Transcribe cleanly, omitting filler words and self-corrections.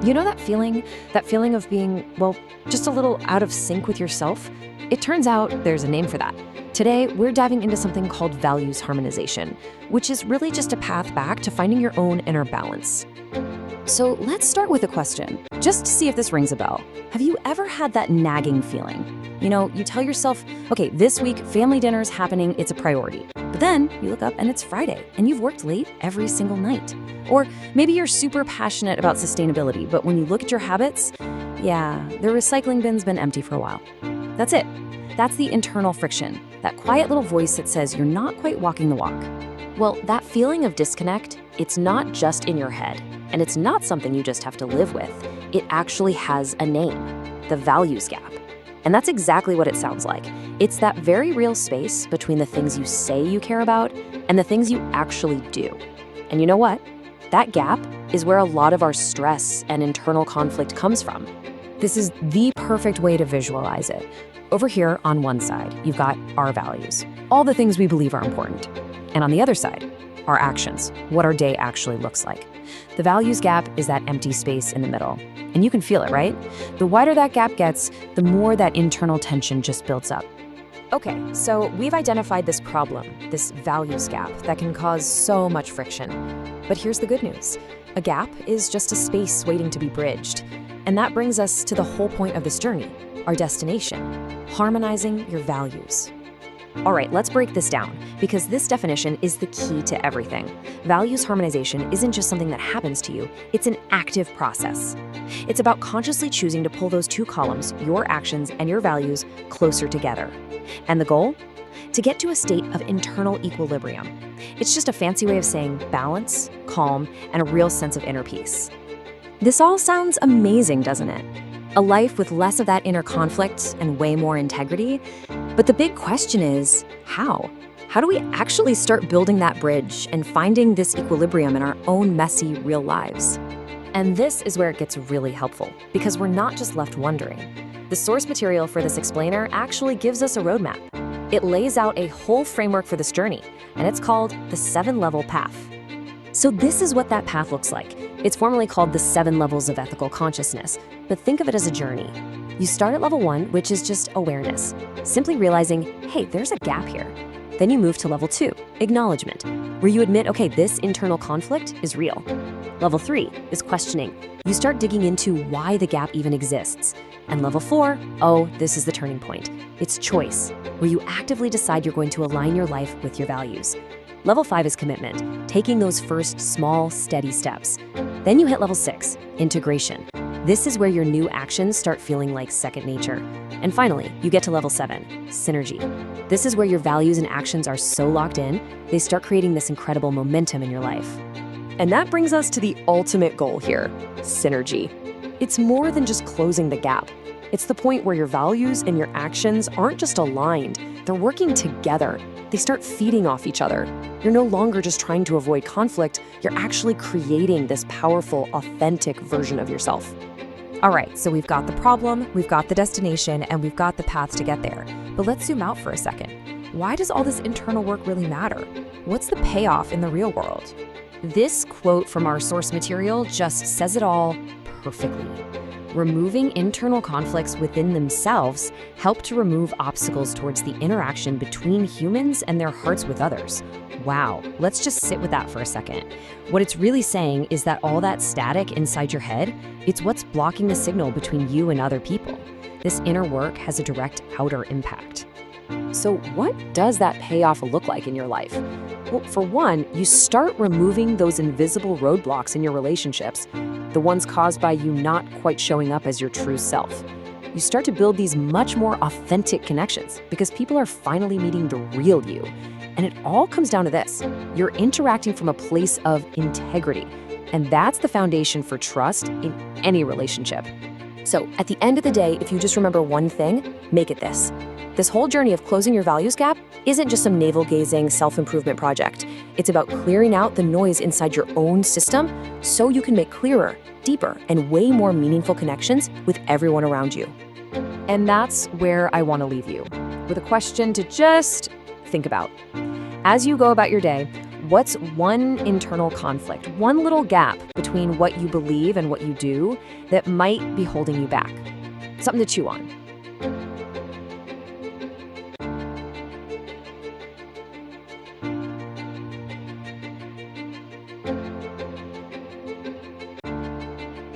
You know that feeling? That feeling of being, well, just a little out of sync with yourself? It turns out there's a name for that. Today, we're diving into something called values harmonization, which is really just a path back to finding your own inner balance. So let's start with a question, just to see if this rings a bell. Have you ever had that nagging feeling? You know, you tell yourself, okay, this week, family dinner's happening, it's a priority. But then you look up and it's Friday, and you've worked late every single night. Or maybe you're super passionate about sustainability, but when you look at your habits, yeah, the recycling bin's been empty for a while. That's it. That's the internal friction, that quiet little voice that says you're not quite walking the walk. Well, that feeling of disconnect, it's not just in your head, and it's not something you just have to live with. It actually has a name, the values gap. And that's exactly what it sounds like. It's that very real space between the things you say you care about and the things you actually do. And you know what? That gap is where a lot of our stress and internal conflict comes from. This is the perfect way to visualize it. Over here on one side, you've got our values, all the things we believe are important. And on the other side, our actions, what our day actually looks like. The values gap is that empty space in the middle. And you can feel it, right? The wider that gap gets, the more that internal tension just builds up. Okay, so we've identified this problem, this values gap, that can cause so much friction. But here's the good news. A gap is just a space waiting to be bridged. And that brings us to the whole point of this journey, our destination, harmonizing your values. All right, let's break this down, because this definition is the key to everything. Values harmonization isn't just something that happens to you, it's an active process. It's about consciously choosing to pull those two columns, your actions and your values, closer together. And the goal? To get to a state of internal equilibrium. It's just a fancy way of saying balance, calm, and a real sense of inner peace. This all sounds amazing, doesn't it? A life with less of that inner conflict and way more integrity. But the big question is, how? How do we actually start building that bridge and finding this equilibrium in our own messy, real lives? And this is where it gets really helpful, because we're not just left wondering. The source material for this explainer actually gives us a roadmap. It lays out a whole framework for this journey, and it's called the 7-level path. So this is what that path looks like. It's formally called the 7 levels of ethical consciousness, but think of it as a journey. You start at level 1, which is just awareness, simply realizing, hey, there's a gap here. Then you move to level 2, acknowledgement, where you admit, okay, this internal conflict is real. Level 3 is questioning. You start digging into why the gap even exists. And level 4, oh, this is the turning point. It's choice, where you actively decide you're going to align your life with your values. Level 5 is commitment, taking those first small, steady steps. Then you hit level 6, integration. This is where your new actions start feeling like second nature. And finally, you get to level 7, synergy. This is where your values and actions are so locked in, they start creating this incredible momentum in your life. And that brings us to the ultimate goal here, synergy. It's more than just closing the gap. It's the point where your values and your actions aren't just aligned, they're working together. They start feeding off each other. You're no longer just trying to avoid conflict, you're actually creating this powerful, authentic version of yourself. All right, so we've got the problem, we've got the destination, and we've got the path to get there. But let's zoom out for a second. Why does all this internal work really matter? What's the payoff in the real world? This quote from our source material just says it all perfectly. Removing internal conflicts within themselves help to remove obstacles towards the interaction between humans and their hearts with others. Wow, let's just sit with that for a second. What it's really saying is that all that static inside your head, it's what's blocking the signal between you and other people. This inner work has a direct outer impact. So what does that payoff look like in your life? Well, for one, you start removing those invisible roadblocks in your relationships, the ones caused by you not quite showing up as your true self. You start to build these much more authentic connections because people are finally meeting the real you. And it all comes down to this. You're interacting from a place of integrity. And that's the foundation for trust in any relationship. So at the end of the day, if you just remember one thing, make it this. This whole journey of closing your values gap isn't just some navel-gazing self-improvement project. It's about clearing out the noise inside your own system so you can make clearer, deeper, and way more meaningful connections with everyone around you. And that's where I want to leave you, with a question to just think about. As you go about your day, What's one internal conflict, one little gap between what you believe and what you do that might be holding you back? Something to chew on.